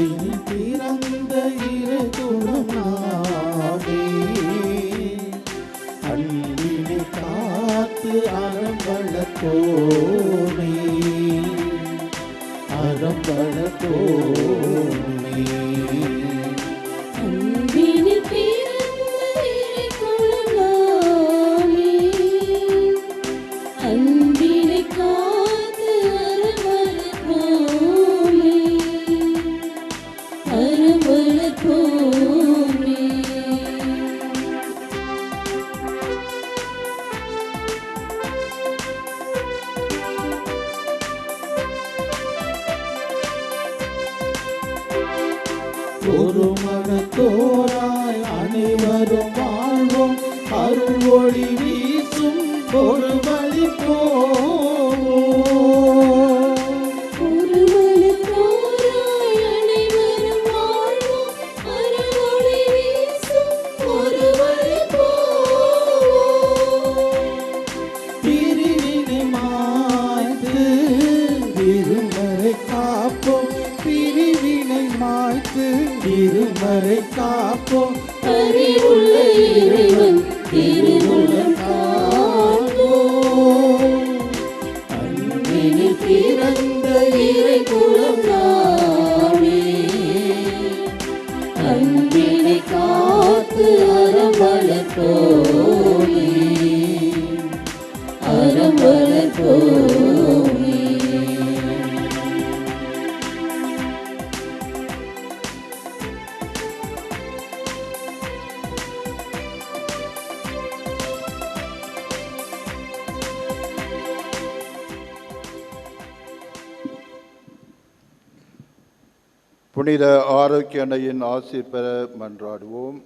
அன்பினில் பிறந்த இரு குலம் நாமே. அன்பினை காத்து அறம் வளர்ப்போமே, அறம் வளர்ப்போமே. அன்பினில் பிறந்த இரு குலம் நாமே. அன்பினை காத்து அறம் வளர்ப்போமே, அறம் வளர்ப்போமே. ஒரு மனத்தோராய் அனைவரும் வாழ்வோம், அருள் ஒளி வீசும் ஒரு வழி போவோம். ஒரு மனத்தோராய் அனைவரும் வாழ்வோம், அருள் ஒளி வீசும் ஒரு வழி போவோம். பிரிவினை மாய்த்து திருமறை காப்போம், பிரிவினை மாய்த்து திருமறை காப்போம். அறிவுள்ள இறைவன் திருவுளம் காண்போம். அன்பினில் பிறந்த இறை குலம் நாமே. அன்பினை காத்து அறம் வளர்ப்போமே, அறம் வளர்ப்போமே. புனித ஆரோக்கிய அன்னையின் ஆசீர் பெற மன்றாடுவோம்.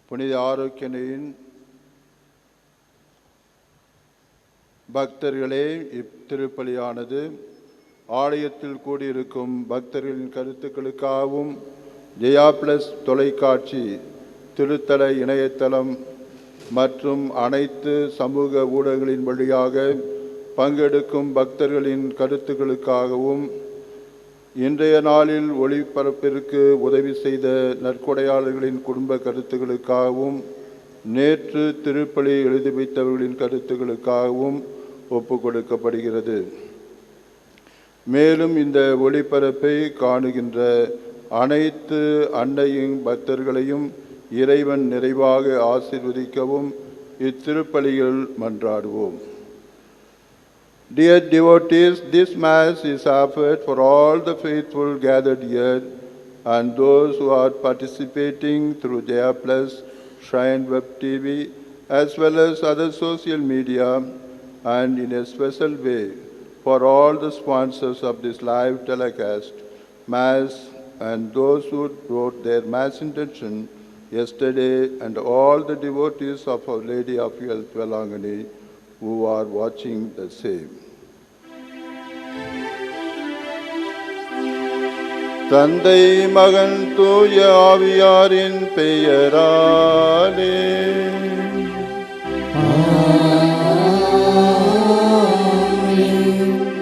புனித ஆரோக்கிய அன்னையின் பக்தர்களே, இத்திருப்பலியானது ஆலயத்தில் கூடியிருக்கும் பக்தர்களின் கருத்துக்களுக்காகவும் ஜெயா பிளஸ் தொலைக்காட்சி, திருத்தல இணையதளம் மற்றும் அனைத்து சமூக ஊடகங்களின் வழியாக பங்கெடுக்கும் பக்தர்களின் கருத்துக்களுக்காகவும் இன்றைய நாளில் ஒளிபரப்பிற்கு உதவி செய்த நற்கொடையாளர்களின் குடும்ப கருத்துக்களுக்காகவும் நேற்று திருப்பலி எழுதி வைத்தவர்களின் கருத்துக்களுக்காகவும் ஒப்பு கொடுக்கப்படுகிறது. மேலும் இந்த ஒளிபரப்பை காணுகின்ற அனைத்து அன்னையின் பக்தர்களையும் இறைவன் நிறைவாக ஆசீர்வதிக்கவும் இத்திருப்பலியில் மன்றாடுவோம். Dear devotees, this Mass is offered for all the faithful gathered here and those who are participating through Jaya Plus, Shrine Web TV, as well as other social media, and in a special way for all the sponsors of this live telecast, Mass, and those who wrote their Mass intention yesterday, and all the devotees of Our Lady of Health, Velangani, who are watching the same. தந்தை மகன் தூய ஆவியாரின் பெயராலே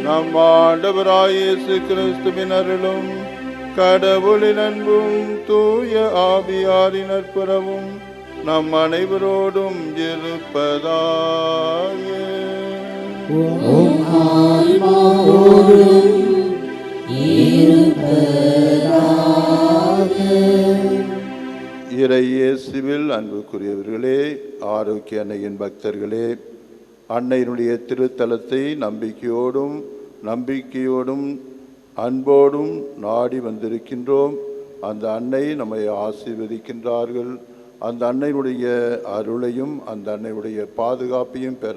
நம் ஆண்டவராய் இயேசு கிறிஸ்துவின் அருளும் கடவுளின் அன்பும் தூய ஆவியாரின் நற்புறவும் நம் அனைவரோடும் இருப்பதாக. இறை இயேசுவில் அன்புக்குரியவர்களே, ஆரோக்கிய அன்னையின் பக்தர்களே, அன்னையினுடைய திருத்தலத்தை நம்பிக்கையோடும் அன்போடும் நாடி வந்திருக்கின்றோம். அந்த அன்னை நம்மை ஆசீர்வதிக்கின்றார்கள். அந்த அன்னையுடைய அருளையும் அந்த அன்னையுடைய பாதுகாப்பையும் பெற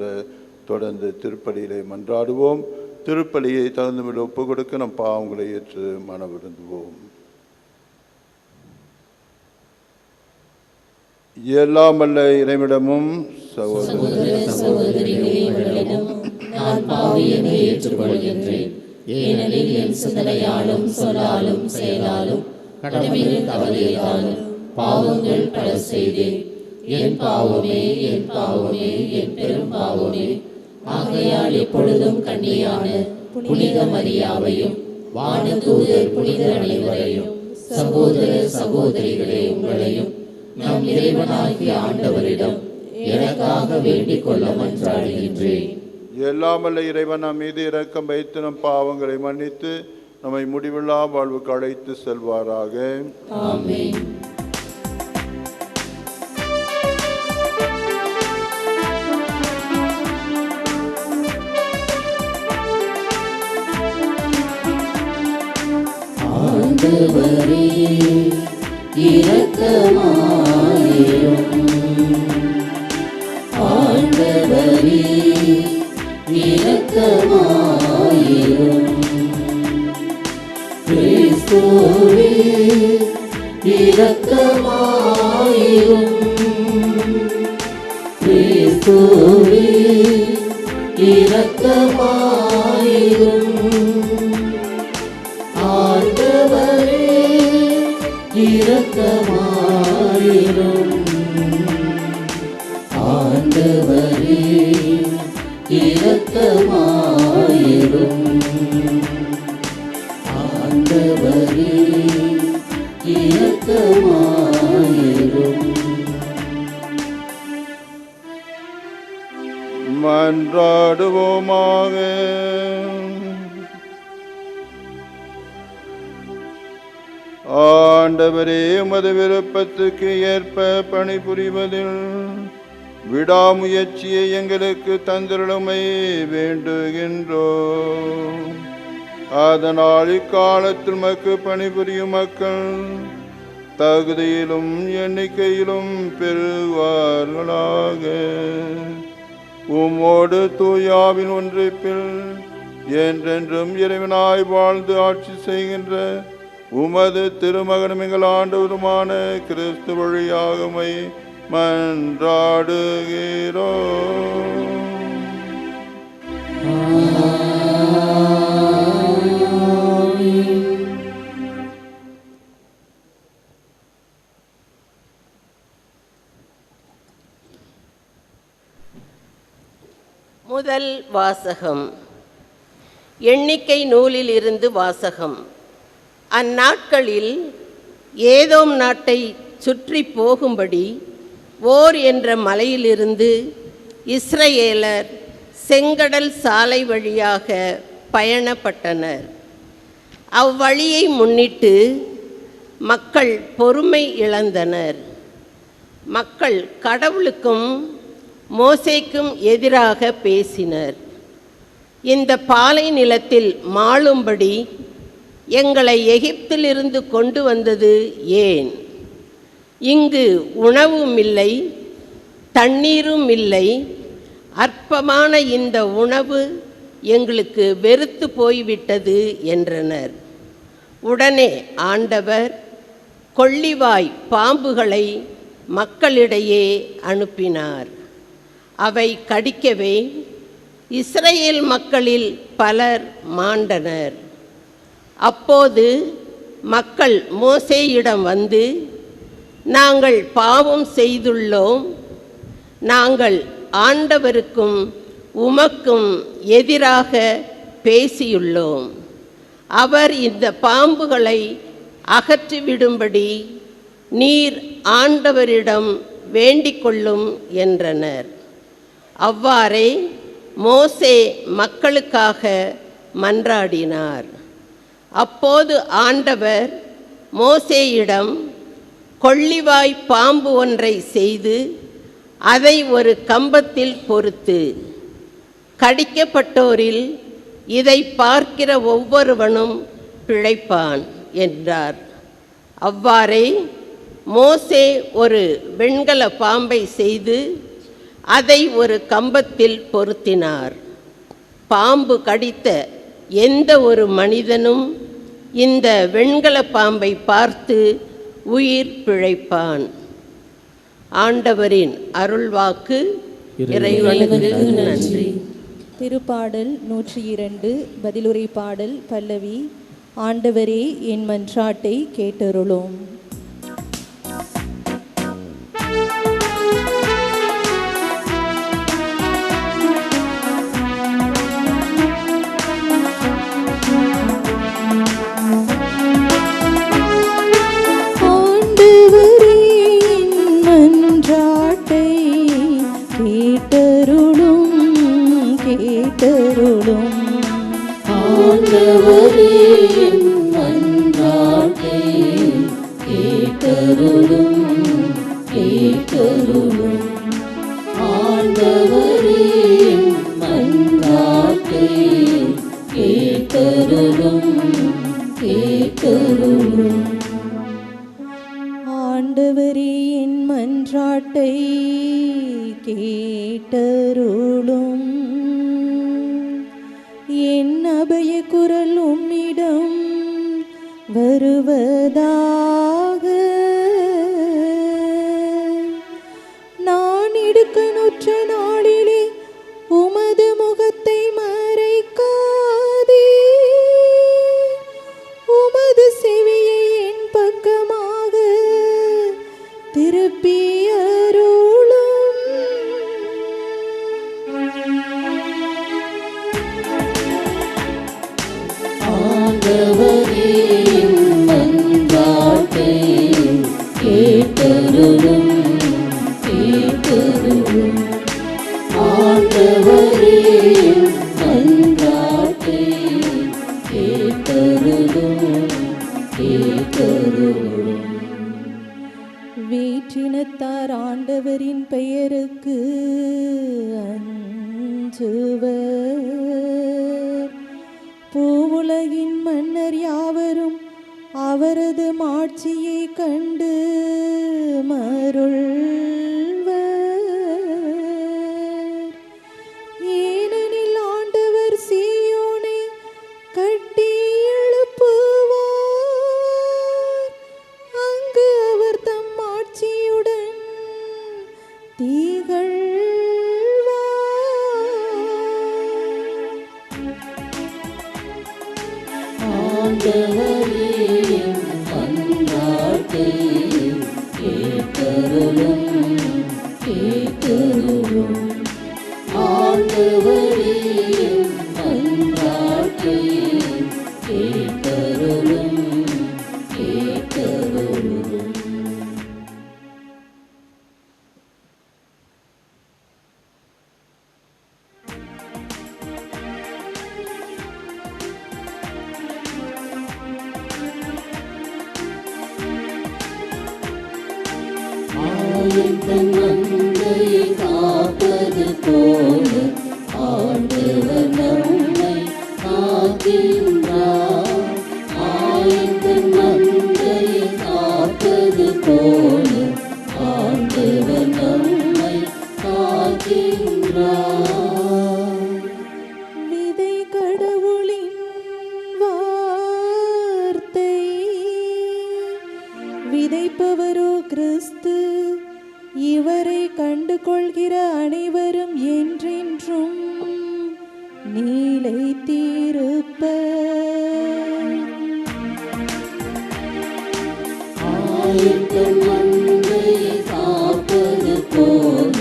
தொடர்ந்து திருப்பலியிலே மன்றாடுவோம். திருப்பலியை தகுந்தமில் ஒப்பு கொடுக்க நம் பாவங்களை ஏற்று மனவிருந்துவோம். எல்லாம் வல்ல இறைவிடமும் ஏனெனில் என் சிந்தனையாலும் சொல்லாலும் செயலாலும் கடமையில் தவறியதாலும் பாவங்கள் பல செய்தேன். என் பாவமே, என் பாவமே, என் பெரும் பாவமே. ஆகையால் எப்பொழுதும் கன்னியான புனித மரியாவையும் வானதூதர் புனிதர் அனைவரையும் சகோதர சகோதரிகளே, உங்களையும் நம் இறைவனாகிய ஆண்டவரிடம் எனக்காக வேண்டிக் கொள்ள மன்றாடுகின்றேன். எல்லாமல்ல இறைவன் நம் மீது இரக்கம் வைத்து நம் பாவங்களை மன்னித்து நம்மை முடிவில்லா வாழ்வுக்கு அழைத்து செல்வாராக. ஆமென். ஆண்டவரே இரக்கமாயிரும். ஆண்டவரே இரக்கமாயிரும். கிறிஸ்துவே இரக்கமாயிரும். கிறிஸ்துவே இரக்கமாயிரும். ஆண்டவரே இரக்கமாயிரும். ஆண்டவரே இரக்கமாயிரும். ஆண்டவரே இரக்கமாயிரும். மன்றாடுவோமாக. ஆண்டவரே, உமது விருப்பத்துக்கு ஏற்ப பணிபுரிவதில் விடாமுயற்சியை எங்களுக்கு தந்திரமை வேண்டுகின்றோம். அதனால் இக்காலத்தில் மக்கு பணிபுரியும் மக்கள் தகுதியிலும் எண்ணிக்கையிலும் பெறுவார்களாக. உம்மோடு தூயாவின் ஒன்றிப்பில் என்றென்றும் இறைவனாய் வாழ்ந்து ஆட்சி செய்கின்ற உமது திருமகனும் எங்கள் ஆண்டவருமான கிறிஸ்து வழியாக உம்மை மன்றாடுகிறோம். முதல் வாசகம். எண்ணிக்கை நூலில் இருந்து வாசகம். அந்நாட்களில் ஏதோம் நாட்டை சுற்றி போகும்படி ஓர் என்ற மலையிலிருந்து இஸ்ரவேலர் செங்கடல் சாலை வழியாக பயணப்பட்டனர். அவ்வழியை முன்னிட்டு மக்கள் பொறுமை இழந்தனர். மக்கள் கடவுளுக்கும் மோசேக்கும் எதிராக பேசினர். இந்த பாலை நிலத்தில் மாளும்படி எங்களை எகிப்திலிருந்து கொண்டு வந்தது ஏன்? இங்கு உணவும் இல்லை, தண்ணீரும் இல்லை. அற்பமான இந்த உணவு எங்களுக்கு வெறுத்து போய்விட்டது என்றனர். உடனே ஆண்டவர் கொள்ளிவாய் பாம்புகளை மக்களிடையே அனுப்பினார். அவை கடிக்கவே இஸ்ரவேல் மக்களில் பலர் மாண்டனர். அப்போது மக்கள் மோசேயிடம் வந்து, நாங்கள் பாவம் செய்துள்ளோம். நாங்கள் ஆண்டவருக்கும் உமக்கும் எதிராக பேசியுள்ளோம். அவர் இந்த பாம்புகளை அகற்றிவிடும்படி நீர் ஆண்டவரிடம் வேண்டிக் கொள்ளும் என்றனர். அவ்வாறே மோசே மக்களுக்காக மன்றாடினார். அப்போது ஆண்டவர் மோசேயிடம் கொள்ளிவாய் பாம்பு ஒன்றை செய்து அதை ஒரு கம்பத்தில் பொறுத்து, கடிக்கப்பட்டோரில் இதை பார்க்கிற ஒவ்வொருவனும் பிழைப்பான் என்றார். அவ்வாறே மோசே ஒரு வெண்கல பாம்பை செய்து அதை ஒரு கம்பத்தில் பொருத்தினார். பாம்பு கடித்த எந்த ஒரு மனிதனும் இந்த வெண்கல பாம்பை பார்த்து உயிர் பிழைப்பான். ஆண்டவரின் அருள்வாக்கு. இறைவனுக்கு நன்றி. திருப்பாடல் 102 பதிலுரை பாடல் பல்லவி. ஆண்டவரே, என் மன்றாட்டை கேட்டருளும். ஆண்டவரே என் மன்றாட்டை கேட்டருளும் கேட்டருளும். ஆண்டவரே என் மன்றாட்டை கேட்டருளும் கேட்டருளும். ஆண்டவரே என் மன்றாட்டை கேட்டருளும். என் அபய குரல் உம்மிடம் வருவதாக. நான் இடுக்கணுற்ற நாளிலே உமது முகத்தை மறைக்காதே. உமது செவியை என் பக்கமாக திருப்பி அருளும். ஆண்டவரே என் மன்றாட்டை கேட்டருளும் கேட்டருளும். ஆண்டவரே என் மன்றாட்டை கேட்டருளும் கேட்டருளும். வேற்றினத்தார் ஆண்டவரின் பெயருக்கு அஞ்சுவர். பூவுலகின் மன்னர் யாவரும் அவரது மாட்சியை கண்டு மருள்வர். ஏனெனில் ஆண்டவர் சீயோனை கட்டி எழுப்புவார். அங்கு அவர் தம் ஆட்சியுடன் திகழ்வார். ஆண்டவரே என் மன்றாட்டை கேட்டருளும் கேட்டருளும். ஆண்டவரே என் மன்றாட்டை கேட்டருளும் கேட்டருளும். ஆயத்தன் மந்தையை காப்பது போல ஆண்டவர் நம்மை காக்கின்றார். ஆயத்தன் மந்தையை காப்பது போல ஆண்டவர் நம்மை காக்கின்றார். விதை கடவுளின் வார்த்தை, விதைப்பவரோ கிறிஸ்து. இவரை கண்டு கொள்கிற அனைவரும் என்றென்றும் நிலைத்திருப்பர். ஆயத்தன் மந்தையை காப்பது போல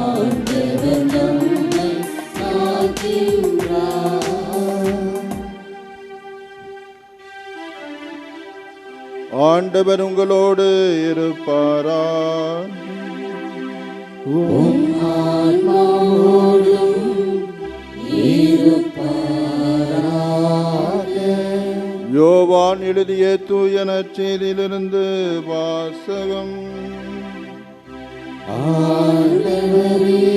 ஆண்டவர் நம்மை காக்கின்றார். ஆண்டவர் உங்களோடு இருப்பாரா? உம் ஆன்மாவோடும் இருப்பாராக. யோவான் எழுதிய தூய நற்செய்தியிலிருந்து வாசகம். ஆண்டவரே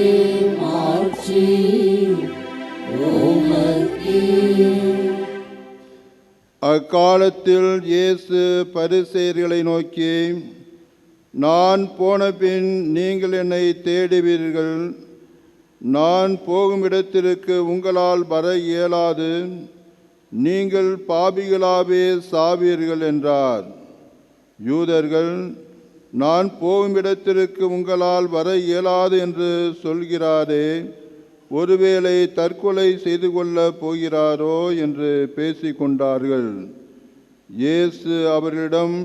மாட்சி உமக்கே. அக்காலத்தில் இயேசு பரிசேயர்களை நோக்கி, நான் போன பின் நீங்கள் என்னை தேடுவீர்கள். நான் போகும் இடத்திற்கு உங்களால் வர இயலாது. நீங்கள் பாபிகளாவே சாவீர்கள் என்றார். யூதர்கள், நான் போகும் இடத்திற்கு உங்களால் வர இயலாது என்று சொல்கிறாரே, ஒருவேளை தற்கொலை செய்து கொள்ளப் போகிறாரோ என்று பேசிக்கொண்டார்கள். இயேசு அவர்களிடம்,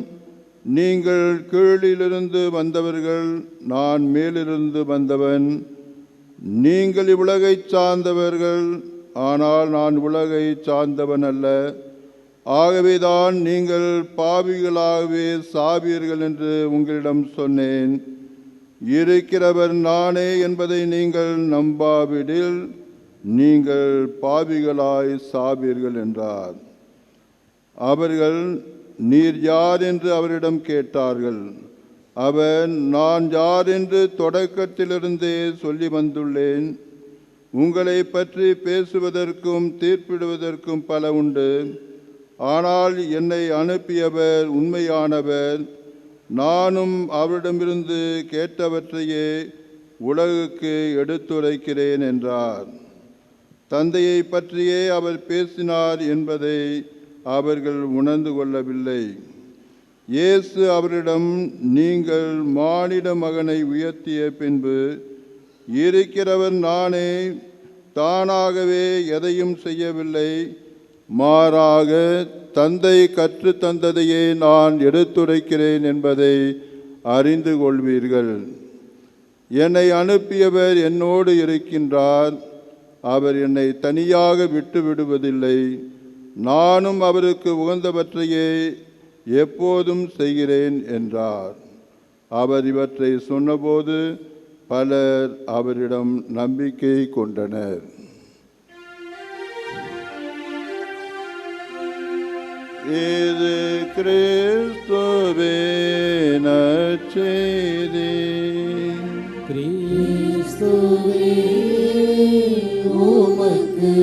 நீங்கள் கீழிலிருந்து வந்தவர்கள், நான் மேலிருந்து வந்தவன். நீங்கள் இவ்வுலகைச் சார்ந்தவர்கள், ஆனால் நான் உலகை சார்ந்தவன் அல்ல. ஆகவேதான் நீங்கள் பாவிகளாகவே சாவீர்கள் என்று உங்களிடம் சொன்னேன். இருக்கிறவர் நானே என்பதை நீங்கள் நம்பாவிடில் நீங்கள் பாவிகளாய் சாவீர்கள் என்றார். அவர்கள், நீர் யார் என்று அவரிடம் கேட்டார்கள். அவர், நான் யார் என்று தொடக்கத்திலிருந்தே சொல்லி வந்துள்ளேன். உங்களை பற்றி பேசுவதற்கும் தீர்ப்பிடுவதற்கும் பல உண்டு. ஆனால் என்னை அனுப்பியவர் உண்மையானவர். நானும் அவரிடமிருந்து கேட்டவற்றையே உலகுக்கு எடுத்துரைக்கிறேன் என்றார். தந்தையை பற்றியே அவர் பேசினார் என்பதை அவர்கள் உணர்ந்து கொள்ளவில்லை. இயேசு அவரிடம், நீங்கள் மானிட மகனை உயர்த்திய பின்பு, இருக்கிறவர் நானே, தானாகவே எதையும் செய்யவில்லை, மாறாக தந்தை கற்று தந்ததையே நான் எடுத்துரைக்கிறேன் என்பதை அறிந்து கொள்வீர்கள். என்னை அனுப்பியவர் என்னோடு இருக்கின்றார். அவர் என்னை தனியாக விட்டு விடுவதில்லை. நானும் அவருக்கு உகந்தவற்றையே எப்போதும் செய்கிறேன் என்றார். அவர் இவற்றை சொன்னபோது பலர் அவரிடம் நம்பிக்கை கொண்டனர். இது கிறிஸ்துவே நற்செய்தி. கிறிஸ்துவே உமக்கு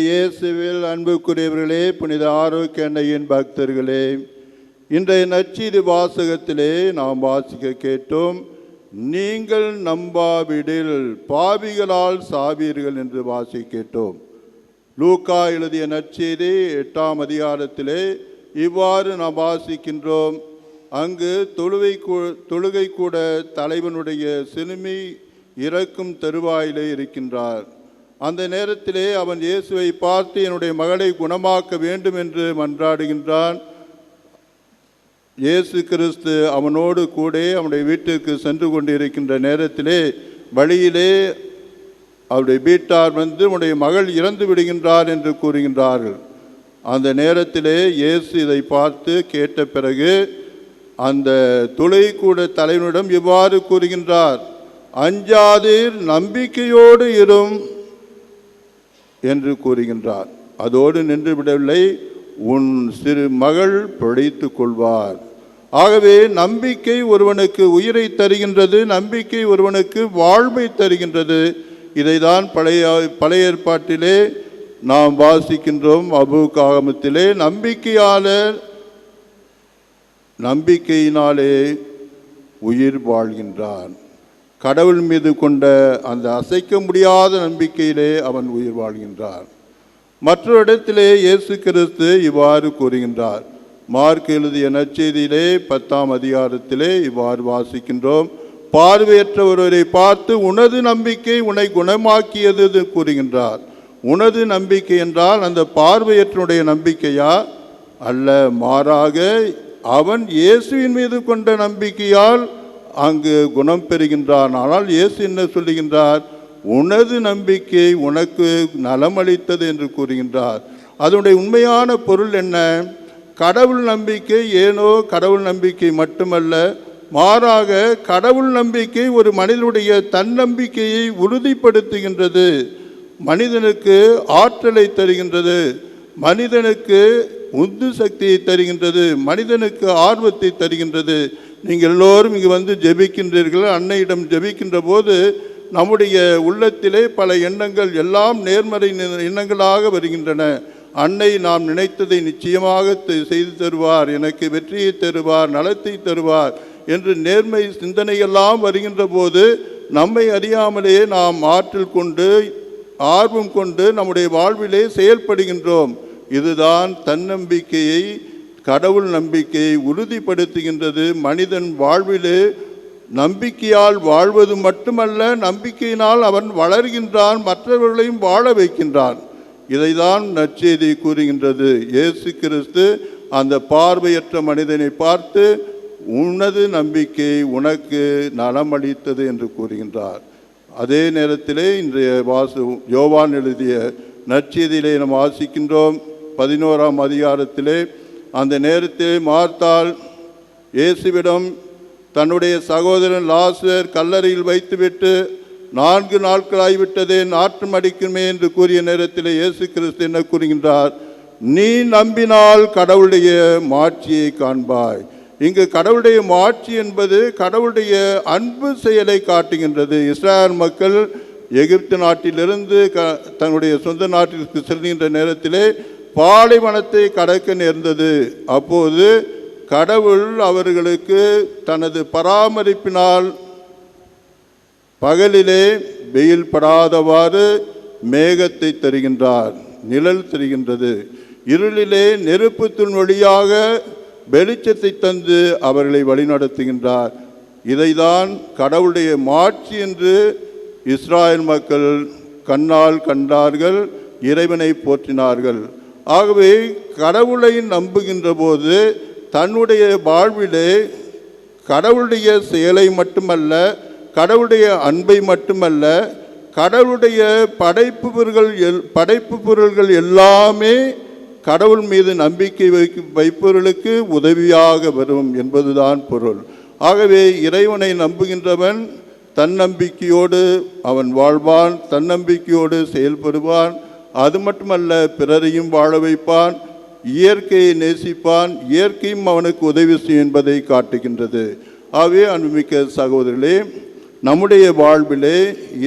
இயேசுவில் அன்புக்குரியவர்களே, புனித ஆரோக்கிய அன்னையின் பக்தர்களே, இன்றைய நற்செய்தி வாசகத்திலே நாம் வாசிக்க கேட்டோம், நீங்கள் நம்பாவிடில் பாவிகளால் சாவீர்கள் என்று வாசிக்க கேட்டோம். லூக்கா எழுதிய நற்செய்தி 8ஆம் அதிகாரத்திலே இவ்வாறு நாம் வாசிக்கின்றோம். அங்கு தொழுகை கூட தலைவனுடைய சிறுமி இறக்கும் தருவாயிலே இருக்கின்றார். அந்த நேரத்திலே அவன் இயேசுவை பார்த்து, என்னுடைய மகளை குணமாக்க வேண்டும் என்று மன்றாடுகின்றான். இயேசு கிறிஸ்து அவனோடு கூட அவனுடைய வீட்டிற்கு சென்று கொண்டிருக்கின்ற நேரத்திலே வழியிலே அவருடைய வீட்டார் வந்து, உன்னுடைய மகள் இறந்து விடுகின்றார் என்று கூறுகின்றார்கள். அந்த நேரத்திலே இயேசு இதை பார்த்து கேட்ட பிறகு அந்த தொழுகைக்கூட தலைவனிடம் இவ்வாறு கூறுகின்றார், அஞ்சாதீர், நம்பிக்கையோடு இரும் என்று கூறுகின்றார். அதோடு நின்று விடவில்லை, உன் சிறு மகள் பிழைத்து கொள்வார். ஆகவே நம்பிக்கை ஒருவனுக்கு உயிரை தருகின்றது, நம்பிக்கை ஒருவனுக்கு வாழ்வை தருகின்றது. இதைதான் பழைய ஏற்பாட்டிலே நாம் வாசிக்கின்றோம். அபூகாகமத்திலே நம்பிக்கையினாலே உயிர் வாழ்கின்றான். கடவுள் மீது கொண்ட அந்த அசைக்க முடியாத நம்பிக்கையிலே அவன் உயிர் வாழ்கின்றான். மற்றொரு இடத்திலே இயேசு கிறிஸ்து இவ்வாறு கூறுகின்றார். மார்க் எழுதிய நற்செய்தியிலே 10ஆம் அதிகாரத்திலே இவ்வாறு வாசிக்கின்றோம். பார்வையற்ற ஒருவரை பார்த்து, உனது நம்பிக்கை உன்னை குணமாக்கியது கூறுகின்றார். உனது நம்பிக்கை என்றால் அந்த பார்வையற்றனுடைய நம்பிக்கையா? அல்ல, மாறாக அவன் இயேசுவின் மீது கொண்ட நம்பிக்கையால் அங்கு குணம் பெறுகின்றான். ஆனால் இயேசு என்ன சொல்லுகின்றார்? உனது நம்பிக்கை உனக்கு நலமளித்தது என்று கூறுகின்றார். அதனுடைய உண்மையான பொருள் என்ன? கடவுள் நம்பிக்கை ஏனோ கடவுள் நம்பிக்கை மட்டுமல்ல, மாறாக கடவுள் நம்பிக்கை ஒரு மனிதனுடைய தன்னம்பிக்கையை உறுதிப்படுத்துகின்றது, மனிதனுக்கு ஆற்றலை தருகின்றது, மனிதனுக்கு உந்து சக்தியை தருகின்றது, மனிதனுக்கு ஆர்வத்தை தருகின்றது. நீங்கள் எல்லோரும் இங்கு வந்து ஜெபிக்கின்றீர்கள். அன்னையிடம் ஜெபிக்கின்ற போது நம்முடைய உள்ளத்திலே பல எண்ணங்கள் எல்லாம் நேர்மறை எண்ணங்களாக வருகின்றன. அன்னை நாம் நினைத்ததை நிச்சயமாக செய்து தருவார், எனக்கு வெற்றியை தருவார், நலத்தை தருவார் என்று நேர்மை சிந்தனையெல்லாம் வருகின்ற போது நம்மை அறியாமலே நாம் ஆற்றல் கொண்டு ஆர்வம் கொண்டு நம்முடைய வாழ்விலே செயல்படுகின்றோம். இதுதான் தன்னம்பிக்கையை, கடவுள் நம்பிக்கையை உறுதிப்படுத்துகின்றது. மனிதன் வாழ்விலே நம்பிக்கையால் வாழ்வது மட்டுமல்ல, நம்பிக்கையினால் அவன் வளர்கின்றான், மற்றவர்களையும் வாழ வைக்கின்றான். இதைதான் நற்செய்தி கூறுகின்றது. இயேசு கிறிஸ்து அந்த பார்வையற்ற மனிதனை பார்த்து, உனது நம்பிக்கை உனக்கு நலமளித்தது என்று கூறுகின்றார். அதே நேரத்திலே இன்றைய யோவான் எழுதிய நற்செய்தியிலே நாம் வாசிக்கின்றோம். 11ஆம் அதிகாரத்திலே அந்த நேரத்திலே மார்த்தாள் இயேசுவிடம் தன்னுடைய சகோதரன் லாசர் கல்லறையில் வைத்துவிட்டு 4 நாட்களாகிவிட்டதே, நாற்றம் அடிக்குமே என்று கூறிய நேரத்தில் இயேசு கிறிஸ்து என்ன கூறுகின்றார்? நீ நம்பினால் கடவுளுடைய மாட்சியை காண்பாய். இங்கு கடவுளுடைய மாட்சி என்பது கடவுளுடைய அன்பு செயலை காட்டுகின்றது. இஸ்ராயல் மக்கள் எகிப்து நாட்டிலிருந்து தன்னுடைய சொந்த நாட்டிற்கு செல்கின்ற நேரத்திலே பாலைவனத்தை கடக்க நேர்ந்தது. அப்போது கடவுள் அவர்களுக்கு தனது பராமரிப்பினால் பகலிலே வெயில் படாதவாறு மேகத்தை தருகின்றார், நிழல் தருகின்றது. இருளிலே நெருப்புத்தின் வழியாக வெளிச்சத்தை தந்து அவர்களை வழிநடத்துகின்றார். இதைதான் கடவுளுடைய மாட்சி என்று இஸ்ராயல் மக்கள் கண்ணால் கண்டார்கள், இறைவனை போற்றினார்கள். ஆகவே கடவுளை நம்புகின்ற போது தன்னுடைய வாழ்விலே கடவுளுடைய செயலை மட்டுமல்ல, கடவுளுடைய அன்பை மட்டுமல்ல, கடவுளுடைய படைப்பு பொருள்கள் எல்லாமே கடவுள் மீது நம்பிக்கை வைப்பவர்களுக்கு உதவியாக வரும் என்பதுதான் பொருள். ஆகவே இறைவனை நம்புகின்றவன் தன்னம்பிக்கையோடு அவன் வாழ்வான், தன்னம்பிக்கையோடு செயல்படுவான். அது மட்டுமல்ல, பிறரையும் வாழ வைப்பான், இயற்கையை நேசிப்பான், இயற்கையும் அவனுக்கு உதவி செய்யும் என்பதை காட்டுகின்றது. ஆகவே அன்புமிக்க சகோதரர்களே, நம்முடைய வாழ்விலே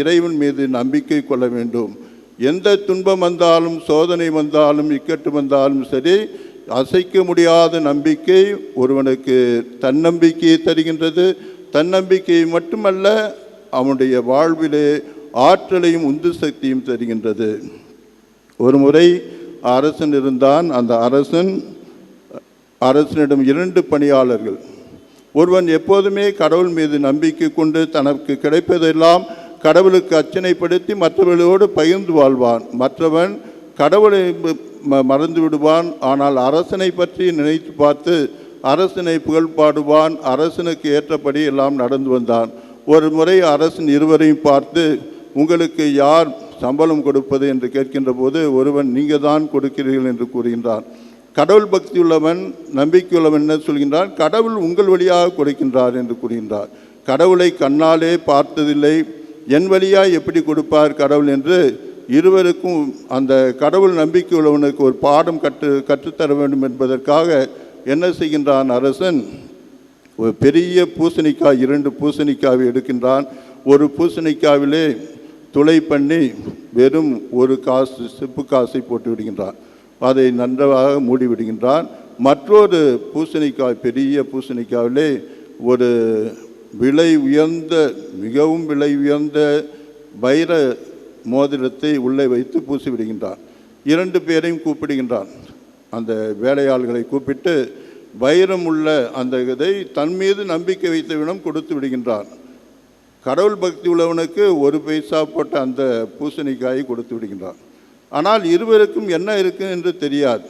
இறைவன் மீது நம்பிக்கை கொள்ள வேண்டும். எந்த துன்பம் வந்தாலும், சோதனை வந்தாலும், இக்கட்டு வந்தாலும் சரி, அசைக்க முடியாத நம்பிக்கை ஒருவனுக்கு தன்னம்பிக்கையை தருகின்றது. தன்னம்பிக்கையை மட்டுமல்ல, அவனுடைய வாழ்விலே ஆற்றலையும் உந்து சக்தியும் தருகின்றது. ஒரு முறை அரசன் இருந்தான். அந்த அரசனிடம் 2 பணியாளர்கள். ஒருவன் எப்போதுமே கடவுள் மீது நம்பிக்கை கொண்டு தனக்கு கிடைப்பதெல்லாம் கடவுளுக்கு அர்ச்சனைப்படுத்தி மற்றவர்களோடு பகிர்ந்து வாழ்வான். மற்றவன் கடவுளை மறந்து விடுவான். ஆனால் அரசனை பற்றி நினைத்து பார்த்து அரசனை புகழ் பாடுவான். அரசனுக்கு ஏற்றபடி எல்லாம் நடந்து வந்தான். ஒரு முறை அரசன் இருவரையும் பார்த்து, உங்களுக்கு யார் சம்பளம் கொடுப்பது என்று கேட்கின்ற போது ஒருவன் நீங்கள் தான் கொடுக்கிறீர்கள் என்று கூறுகின்றான். கடவுள் பக்தி உள்ளவன், நம்பிக்கையுள்ளவன் என்ன சொல்கின்றான்? கடவுள் உங்கள் வழியாக கொடுக்கின்றார் என்று கூறுகின்றார். கடவுளை கண்ணாலே பார்த்ததில்லை, என் வழியாக எப்படி கொடுப்பார் கடவுள் என்று இருவருக்கும் அந்த கடவுள் நம்பிக்கை உள்ளவனுக்கு ஒரு பாடம் கற்றுத்தர வேண்டும் என்பதற்காக என்ன செய்கின்றான் அரசன்? ஒரு பெரிய பூசணிக்காய், 2 பூசணிக்காவை எடுக்கின்றான். ஒரு பூசணிக்காவிலே துளை பண்ணி வெறும் 1 காசு செப்பு காசை போட்டு விடுகின்றான். அதை நன்றாக மூடி விடுகின்றான். மற்றொரு பூசணிக்காய், பெரிய பூசணிக்காவிலே ஒரு மிகவும் விலை உயர்ந்த வைர மோதிரத்தை உள்ளே வைத்து பூசி விடுகின்றான். 2 பேரையும் கூப்பிடுகின்றான். அந்த வேலையாள்களை கூப்பிட்டு வைரம் உள்ள அந்த இதை தன் மீது நம்பிக்கை வைத்தவிடம் கொடுத்து விடுகின்றான். கடவுள் பக்தி உள்ளவனுக்கு 1 பைசா போட்ட அந்த பூசணிக்காயை கொடுத்து விடுகின்றான். ஆனால் இருவருக்கும் என்ன இருக்கு என்று தெரியாது.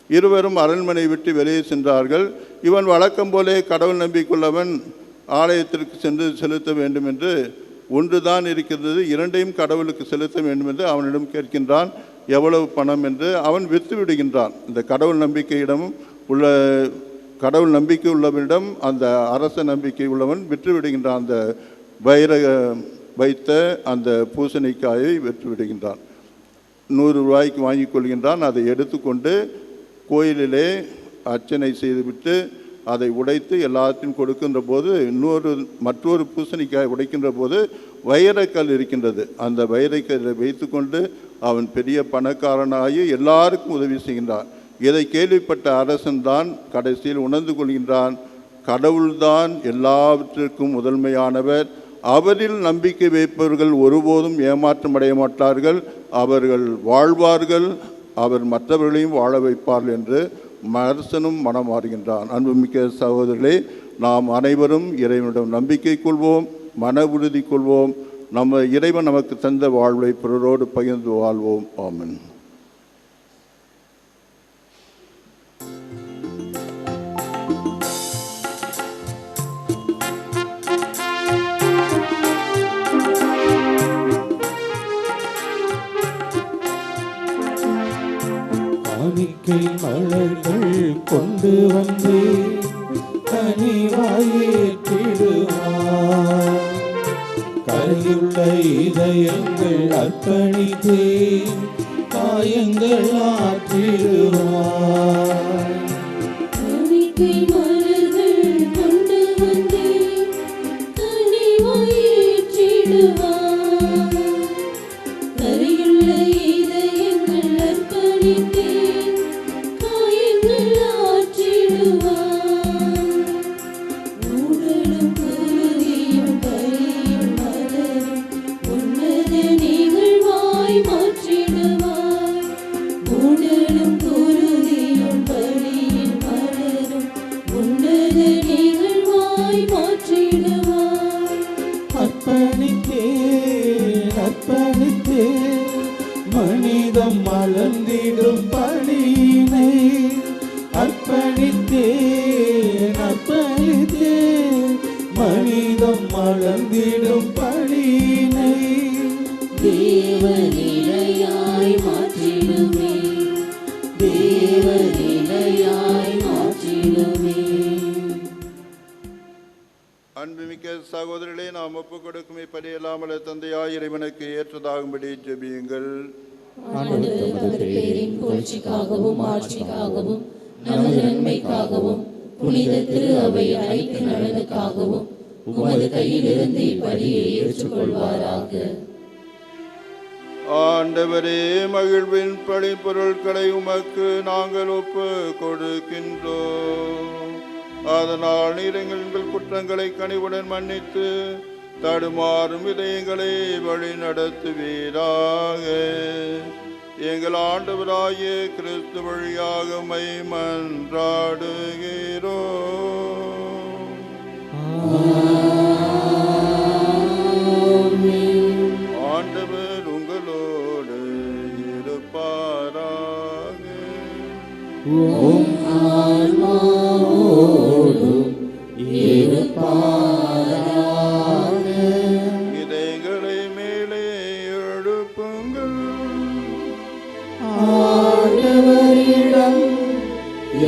இருவரும் அரண்மனை விட்டு வெளியே சென்றார்கள். இவன் வழக்கம் போலே கடவுள் நம்பிக்கையுள்ளவன் ஆலயத்திற்கு சென்று செலுத்த வேண்டும் என்று ஒன்றுதான் இருக்கிறது, 2ஐயும் கடவுளுக்கு செலுத்த வேண்டும் என்று அவனிடம் கேட்கின்றான். எவ்வளவு பணம் என்று அவன் விற்று விடுகின்றான். இந்த கடவுள் நம்பிக்கை உள்ளவனிடம் அந்த அரச நம்பிக்கை உள்ளவன் விற்று விடுகின்றான். அந்த வைத்த அந்த பூசணிக்காயை விற்று விடுகின்றான். 100 ரூபாய்க்கு வாங்கி கொள்கின்றான். அதை எடுத்துக்கொண்டு கோயிலிலே அர்ச்சனை செய்துவிட்டு அதை உடைத்து எல்லாத்தையும் கொடுக்கின்ற போது மற்றொரு பூசணிக்காய் உடைக்கின்ற போது வைரக்கல் இருக்கின்றது. அந்த வைரக்கல்லை வைத்து கொண்டு அவன் பெரிய பணக்காரனாகி எல்லாருக்கும் உதவி செய்கின்றான். இதை கேள்விப்பட்ட அரசன் தான் கடைசியில் உணர்ந்து கொள்கின்றான், கடவுள்தான் எல்லாவற்றிற்கும் முதன்மையானவர், அவரில் நம்பிக்கை வைப்பவர்கள் ஒருபோதும் ஏமாற்றம் அடைய மாட்டார்கள், அவர்கள் வாழ்வார்கள், அவர் மற்றவர்களையும் வாழ வைப்பார்கள் என்று அரசனும் மனம் மாறுகின்றான். அன்புமிக்க சகோதரர்களே, நாம் அனைவரும் இறைவனிடம் நம்பிக்கை கொள்வோம், மன உறுதி கொள்வோம். நம்ம இறைவன் நமக்கு தந்த வாழ்வை பிறரோடு பகிர்ந்து வாழ்வோம். ஆமென். காணிக்கை மலர்கள் கொண்டு வந்து கனிவாயேற்று கரையுள்ள இதயங்கள் அர்ப்பணித்தேன், காயங்கள் ஆற்றிடுவாய். காணிக்கை மலர்கள் கொண்டு வந்தேன், கனிவாய் ஏற்றிடுவாய். கரையுள்ள இதயங்கள் அர்ப்பணித்தேன், காயங்கள் ஆற்றிடுவாய். ஊடலும் குருதியும் பலியும் மலரும் உன்னத நிகழ்வாய் மாற்றிடுவாய். ஊடலும் குருதியும் பலியும் மலரும் உன்னத நிகழ்வாய் மாற்றிடுவாய். அர்ப்பணித்தேன், அர்ப்பணித்தேன், மனிதம் மலர்ந்திடும் பணியினை. அர்ப்பணித்தேன், அர்ப்பணித்தேன், மனிதம் மலர்ந்திடும் பணியினை. தேவநிலையாய் மாற்றிடுமே, தேவநிலையாய் மாற்றிடுமே. அன்புமிக்க சகோதரர்களே, நாம் ஒப்புக் கொடுக்கும் இப்படியல்லாமல் தந்தையாய் இறைவனுக்கு ஏற்றதாகும்படி ஜெபியுங்கள். ஆண்டவர் தமது பேரின் புகழ்ச்சிக்காகவும் ஆட்சிக்காகவும் நமது நன்மைக்காகவும் புனித திரு அவை அனைத்து நலனுக்காகவும் உமது கையிலிருந்து இப்படியை ஏற்றுக்கொள்வாராக. ஆண்டவரே, மகிழ்வின் பழிப்பொருட்களை உமக்கு நாங்கள் ஒப்பு கொடுக்கின்றோம். அதனால் நீர் எங்கள் குற்றங்களை கனிவுடன் மன்னித்து தடுமாறும் இதயங்களை வழி நடத்துவீராக. எங்கள் ஆண்டவராகிய கிறிஸ்து வழியாக மை மன்றாடுகிறோம். ஆண்டவர் உங்களோடு இருப்பாராக. இதயங்களை மேலே எழுப்புங்கள். ஆண்டவரிடம்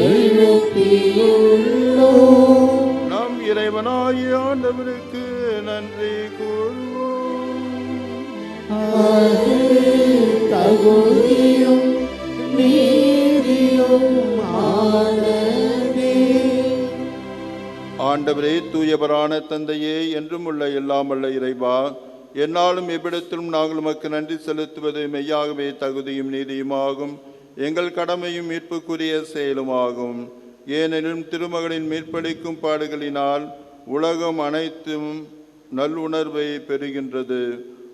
எழுப்பியுள்ளோம். நம் இறைவனாகிய ஆண்டவருக்கு நன்றி கூறுவோம். அது தகுதியும் நீதியும் ஆனதே. ஆண்டவரே, தூயவரான தந்தையே, என்றும் உள்ள எல்லாம் வல்ல இறைவா, என்னாலும் எவ்விடத்திலும் நாங்கள் உமக்கு நன்றி செலுத்துவது மெய்யாகவே தகுதியும் நீதியுமாகும், எங்கள் கடமையும் மீட்புக்குரிய செயலுமாகும். ஏனெனில் திருமகனின் மீட்பளிக்கும் பாடுகளினால் உலகம் அனைத்தும் நல்லுணர்வை பெறுகின்றது,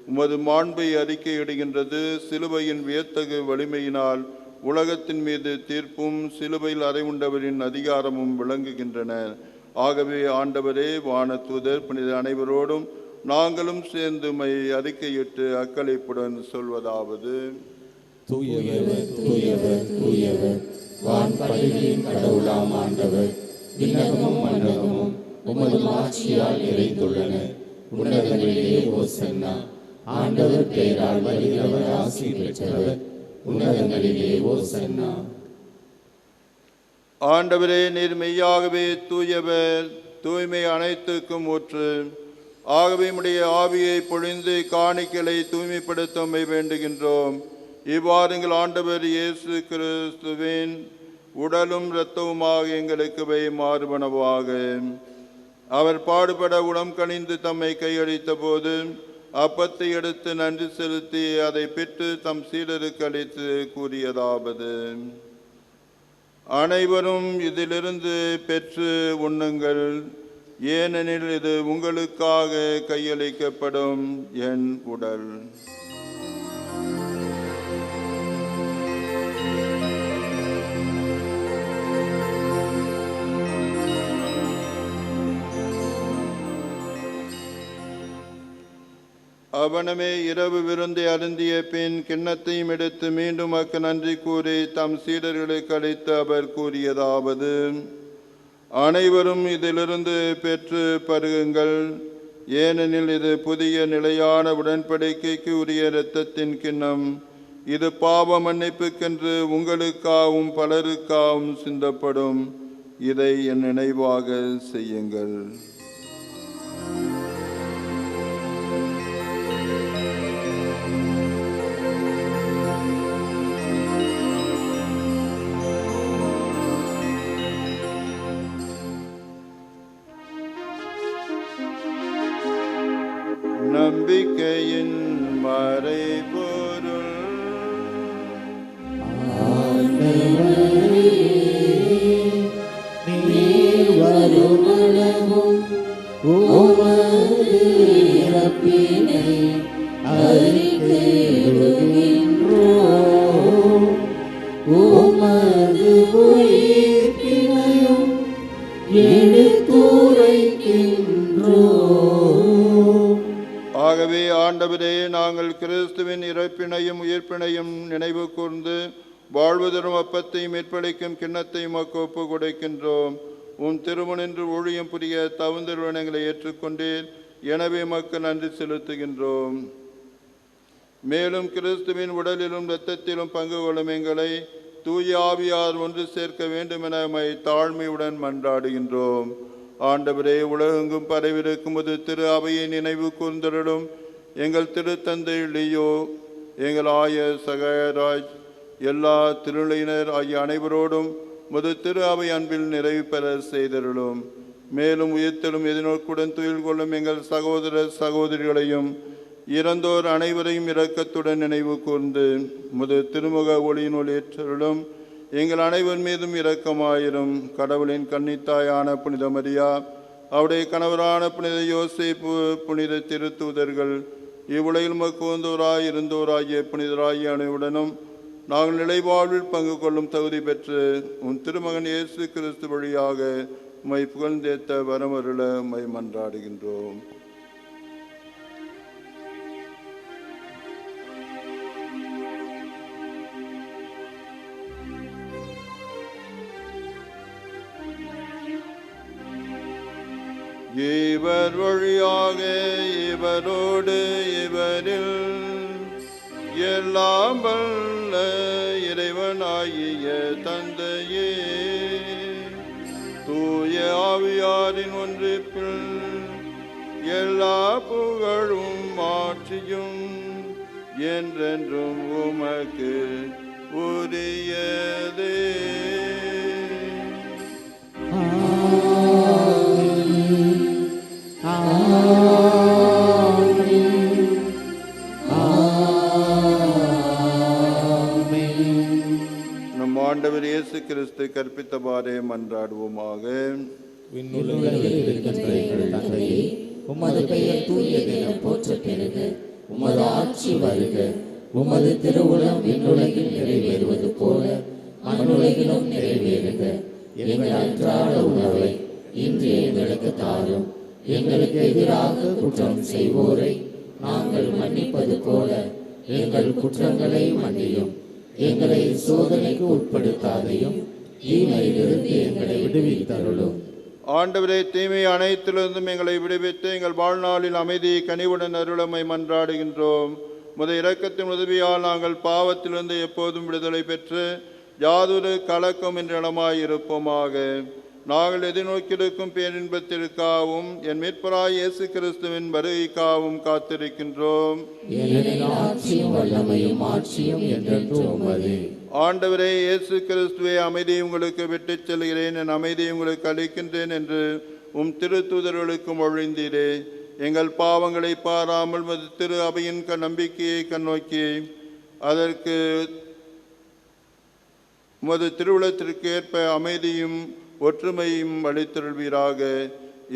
உமது மாண்பை அறிக்கையிடுகின்றது. சிலுவையின் வியத்தகு வலிமையினால் உலகத்தின் மீது தீர்ப்பும் சிலுவையில் அறைவுண்டவரின் அதிகாரமும் விளங்குகின்றன. ஆகவே ஆண்டவரே, வானதூதர் புனித அனைவரோடும் நாங்களும் சேர்ந்து மை அறிக்கையிட்டு அக்களிப்புடன் சொல்வதாவது: தூயவர், தூயவர், தூயவர், வான்படைகளின் கடவுளாம் ஆண்டவர். விண்ணகமும் மன்னகமும் உமது மாட்சியால் நிறைந்துள்ளன. உன்னதங்களிலே ஓசன்னா. ஆண்டவர் பெயரால் வருகிறவர் ஆசி பெற்றவர். உன்னதங்களிலே ஓசன்னா. ஆண்டவரே, நீர் மெய்யாகவே தூயவர், தூய்மை அனைத்துக்கும் ஊற்று. ஆகவே உம்முடைய ஆவியை பொழிந்து காணிக்கைகளை தூய்மைப்படுத்த வேண்டுகின்றோம். இவ்வாறு எங்கள் ஆண்டவர் இயேசு கிறிஸ்துவின் உடலும் இரத்தவுமாக எங்களுக்கு மாறுபனவாக. அவர் பாடுபட உளம் கனிந்து தம்மை கையளித்த போது அப்பத்தை எடுத்து நன்றி செலுத்தி அதை பெற்று தம் சீடருக்கு அளித்து கூறியதாவது: அனைவரும் இதிலிருந்து பெற்று உண்ணுங்கள், ஏனெனில் இது உங்களுக்காக கையளிக்கப்படும் என் உடல். அவனமே இரவு விருந்தை அருந்திய பின் கிண்ணத்தையும் எடுத்து மீண்டும் அக்கு நன்றி கூறி தம் சீடர்களுக்கு அளித்து அவர் கூறியதாவது: அனைவரும் இதிலிருந்து பெற்று பருகுங்கள், ஏனெனில் இது புதிய நிலையான உடன்படிக்கைக்கு உரிய இரத்தத்தின் கிண்ணம். இது பாவ மன்னிப்புக்கென்று உங்களுக்காகவும் பலருக்காகவும் சிந்தப்படும். இதை என் நினைவாக செய்யுங்கள். இறப்பினையும் உயிர்ப்பினையும் நினைவு கூர்ந்து வாழ்வு தரும் அப்பத்தையும் மீட்பளிக்கும் கிண்ணத்தையும் உமக்கு ஒப்பு கொடுக்கின்றோம். உம் திருமுனின்று ஊழியம் புரிய தகுந்தவர்களை ஏற்றுக்கொண்டீர். எனவே உமக்கு நன்றி செலுத்துகின்றோம். மேலும் கிறிஸ்துவின் உடலிலும் இரத்தத்திலும் பங்கு கொள்ளும் எங்களை தூய ஆவியார் ஒன்று சேர்க்க வேண்டும் என தாழ்மையுடன் மன்றாடுகின்றோம். ஆண்டவரே, உலகெங்கும் பரவிருக்கும் ஒரு திரு அவையை நினைவு கூர்ந்தருளும். எங்கள் திருத்தந்தை லியோ, எங்கள் ஆயர் சகாயராஜ், எல்லா திருநிலையினர் ஆகிய அனைவரோடும் முது திரு அவை அன்பில் நிறைவு பெற செய்தருளும். மேலும் உயிர்த்தலும் எதிர்நோக்குடன் துயில் கொள்ளும் எங்கள் சகோதர சகோதரிகளையும் இறந்தோர் அனைவரையும் இரக்கத்துடன் நினைவு கூர்ந்து முது திருமுக ஒளியினுள் ஏற்றருளும். எங்கள் அனைவர் மீதும் இரக்கமாயிரும். கடவுளின் கன்னித்தாயான புனித மரியா, அவருடைய கணவரான புனித யோசேப்பு, புனித திருத்தூதர்கள், இவ்வுலகில் மக்குவந்தோராய் இருந்தோராகிய புனிதராகிய அனைவருடனும் நாங்கள் நிலைவாழ்வில் பங்கு கொள்ளும் தகுதி பெற்று உன் திருமகன் இயேசு கிறிஸ்து வழியாக உம்மை புகழ்ந்தேத்த வரமருள உம்மை மன்றாடுகின்றோம். இவர் வழியாக இவரோடு இவரில் எல்லாம் வல்ல இறைவனாகிய தந்தையே, தூய ஆவியாரின் ஒன்றிப்பில் எல்லா புகழும் ஆட்சியும் என்றென்றும் உமக்கு உரியதே. நம் ஆண்டவர் இயேசு கிறிஸ்து கற்பித்தவாறே மன்றாடுவோமாக. உமது பெயர் தூயதென போற்றப் பெறுக. உமது ஆட்சி வருக. உமது திருவுளம் விண்ணுலகில் நிறைவேறுவது போல மண்ணுலகிலும் நிறைவேறுக. எங்கள் அன்றாட உணவை இன்று எங்களுக்கு தாரும். எங்களுக்கு எதிராக குற்றம் செய்வோரை நாங்கள் மன்னிப்பது போல எங்கள் குற்றங்களை மன்னியும். எங்களை சோதனைக்கு உட்படுத்தாதையும், தீமையிலிருந்து எங்களை விடுவித்தருளும். ஆண்டவரே, தீமை அனைத்திலிருந்தும் எங்களை விடுவித்து எங்கள் வாழ்நாளில் அமைதியை கனிவுடன் அருளமை மன்றாடுகின்றோம். இரக்கத்தின் உதவியால் நாங்கள் பாவத்திலிருந்து எப்போதும் விடுதலை பெற்று யாதொரு கலக்கம் என்ற இடமாயிருப்போமாக. நாங்கள் எதிர்நோக்கியிருக்கும் பேரின்பத்திற்காகவும் என் மீட்பராய் இயேசு கிறிஸ்துவின் வருகைக்காகவும் காத்திருக்கின்றோம். ஆண்டவரே, இயேசு கிறிஸ்துவை அமைதியை உங்களுக்கு விட்டுச் செல்கிறேன், என் அமைதியை உங்களுக்கு அளிக்கின்றேன் என்று உம் திருத்தூதர்களுக்கு மொழிந்தீரே. எங்கள் பாவங்களை பாராமல் திரு அவையின் நம்பிக்கையை கண்ணோக்கி அதற்கு உமது திருவுளத்திற்கு ஏற்ப அமைதியும் ஒற்றுமையும் அளித்தருள்வீராக.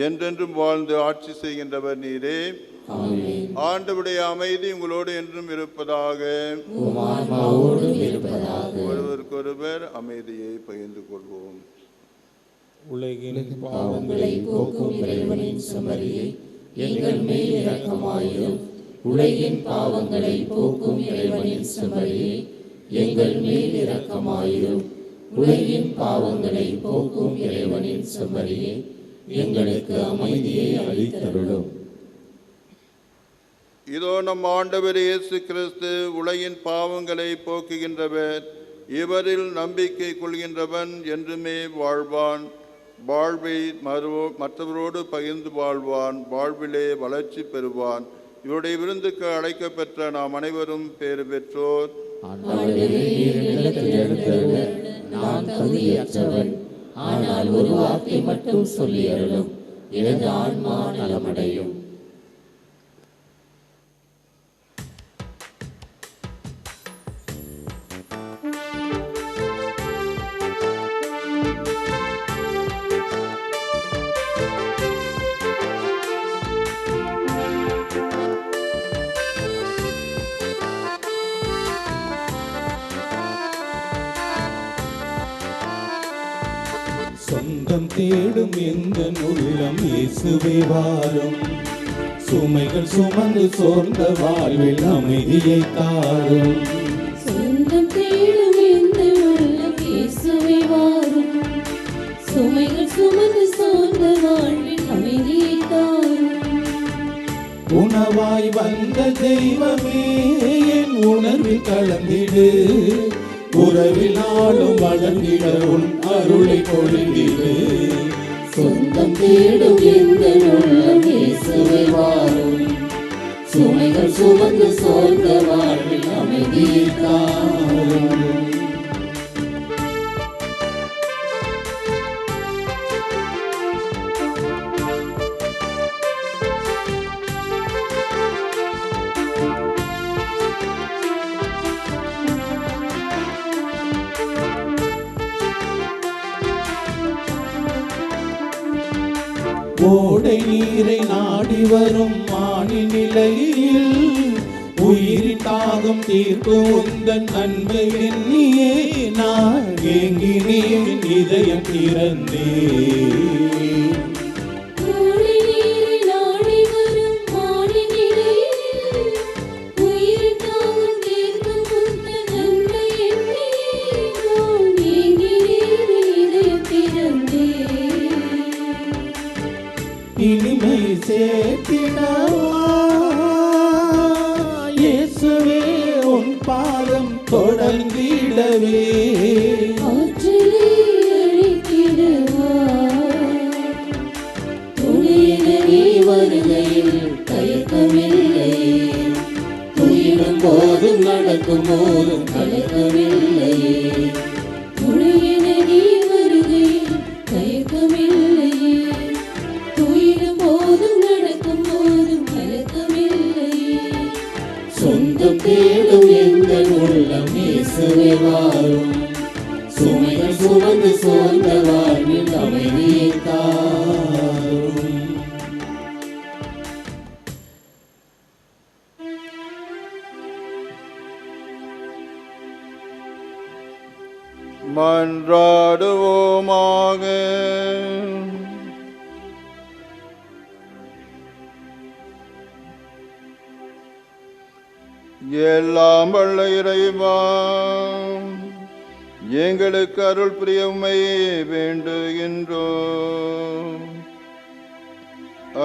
என்றென்றும் வாழ்ந்து ஆட்சி செய்கின்றவர் நீரே. ஆண்டவருடைய அமைதி உங்களோடு என்றும் இருப்பதாக. ஒருவருக்கொருவர் அமைதியை பகிர்ந்து கொள்வோம். உலகின் பாவங்களை போக்கும் இறைவனின் செம்மறியே, எங்கள் மேல் இரக்கமாயிரும். உலகின் பாவங்களை போக்கும் இறைவனின் செம்மறியே, எங்கள் மேல் இரக்கமாயிரும். உலகின் பாவங்களை போக்கும் இறைவனின் செம்மறியே, எங்களுக்கு அமைதியை அளித்தருளும். இதோ நம் ஆண்டவர் இயேசு கிறிஸ்து உலகின் பாவங்களை போக்குகின்றவர். இவரில் நம்பிக்கை கொள்கின்றவன் என்றுமே வாழ்வான். வாழ்வை மற்றவரோடு பகிர்ந்து வாழ்வான். வாழ்விலே வளர்ச்சி பெறுவான். இவருடைய விருந்துக்கு அழைக்கப்பெற்ற நாம் அனைவரும் பேறு பெற்றோர். நான் தகுதியற்றவன், ஆனால் ஒரு வார்த்தை மட்டும் சொல்லி அருளும், எனது ஆன்மா நலமடையும். சொந்தம் தேடும் எந்த உள்ளம் இயேசுவே வாரும். சுமைகள் சுமந்து சோர்ந்த வாழ்வில் அமைதியை தாரும். சொந்தம் தேடும் இந்த உள்ளம் இயேசுவே வாரும். சுமைகள் சுமந்து சோர்ந்த வாழ்வில் அமைதியை தாரும். உணவாய் வந்த தெய்வமே என் உணர்வில் கலந்திடு. உறவில் நாளும் வளர்ந்திட உன் அருளை பொழிந்திடு. சொந்தம் தேடும் இந்த உள்ளம் இயேசுவே வாரும். சுமைகள் சுமந்து சோர்ந்த வாழ்வில் அமைதியை தாரும். ஓடை நீரை நாடி வரும் மானி நிலையில் உயிரின் தாகம் தீர்ப்பு உந்தன் அன்பை எண்ணியே நான் ஏங்கினேன் இதயம் திறந்தே. இனிமை சேர்த்திடவா இயேசுவே உன் பாதம் தொடர்ந்திடவே. ஆற்றலை அளித்திடவா துணையென நீ வருகையில் தயக்கமில்லை. துயிலும் போதும் நடக்கும் போதும் கலக்கமில்லை. துணையென நீ வருகையில் தயக்கமில்லை. துயிலும் போதும் நடக்கும் போதும் கலக்கமில்லை. சொந்தம் தேடும் எந்த உள்ளம் இயேசுவே வாரும். சுமைகள் சுமந்து சோர்ந்த வாழ்வில் அமைதியை தாரும். மன்றாடுவோமாக. எல்லாம் வல்ல இறைவா, எங்களுக்கு அருள் புரியுமை வேண்டுகின்றோம்.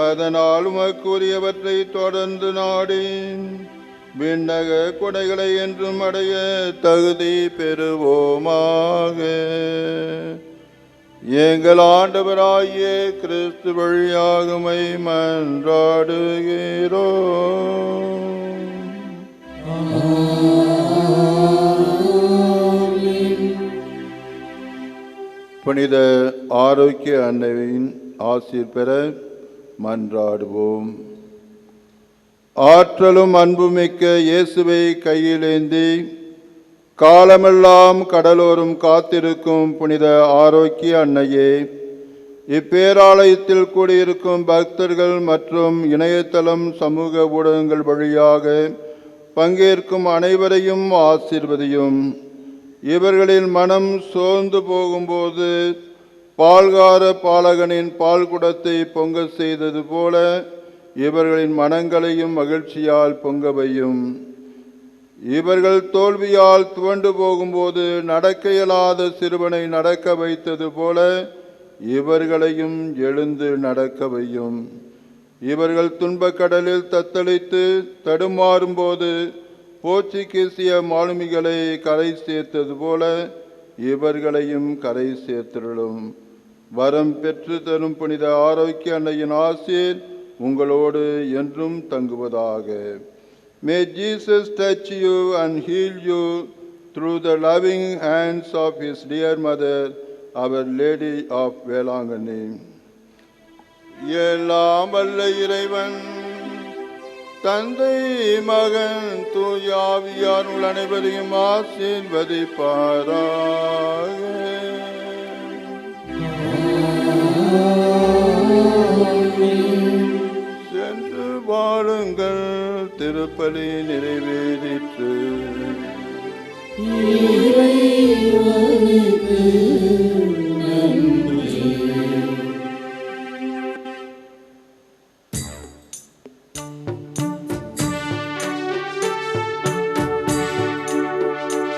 அதனால் உமக்குரியவற்றை தொடர்ந்து நாடி விண்ணக கொடைகளை என்றும் அடைய தகுதி பெறுவோமாக. எங்கள் ஆண்டவராகிய கிறிஸ்து வழியாக உம்மை மன்றாடுகிறோம். புனித ஆரோக்கிய அன்னையின் ஆசீர் பெற மன்றாடுவோம். ஆற்றலும் அன்புமிக்க இயேசுவை கையிலேந்தி காலமெல்லாம் கடலோரும் காத்திருக்கும் புனித ஆரோக்கிய அன்னையே, இப்பேராலயத்தில் கூடியிருக்கும் பக்தர்கள் மற்றும் இணையதளம் சமூக ஊடகங்கள் வழியாக பங்கேற்கும் அனைவரையும் ஆசீர்வதியும். இவர்களின் மனம் சோர்ந்து போகும்போது பால்கார பாலகனின் பால் குடத்தை பொங்க செய்தது போல இவர்களின் மனங்களையும் மகிழ்ச்சியால் பொங்க வையும். இவர்கள் தோல்வியால் துவண்டு போகும்போது நடக்க இயலாத சிறுவனை நடக்க வைத்தது போல இவர்களையும் எழுந்து நடக்க வையும். இவர்கள் துன்பக்கடலில் தத்தளித்து தடுமாறும்போது போர்ச்சுகீசிய மாலுமிகளை கரை சேர்த்தது போல இவர்களையும் கரை சேர்த்திருளும். வரம் பெற்று தரும் புனித ஆரோக்கிய அன்னையின் ஆசீர் உங்களோடு என்றும் தங்குவதாக. May Jesus touch you and heal you through the loving hands of his dear mother, Our Lady of Velangani. எல்லாம் வல்ல இறைவன் தந்தை மகன் தூயாவியார் உள்ள அனைவரையும் ஆசீர்வதிப்பாராக. சென்று வாழுங்கள், திருப்பலி நிறைவேறிற்று. இறைவனுக்கு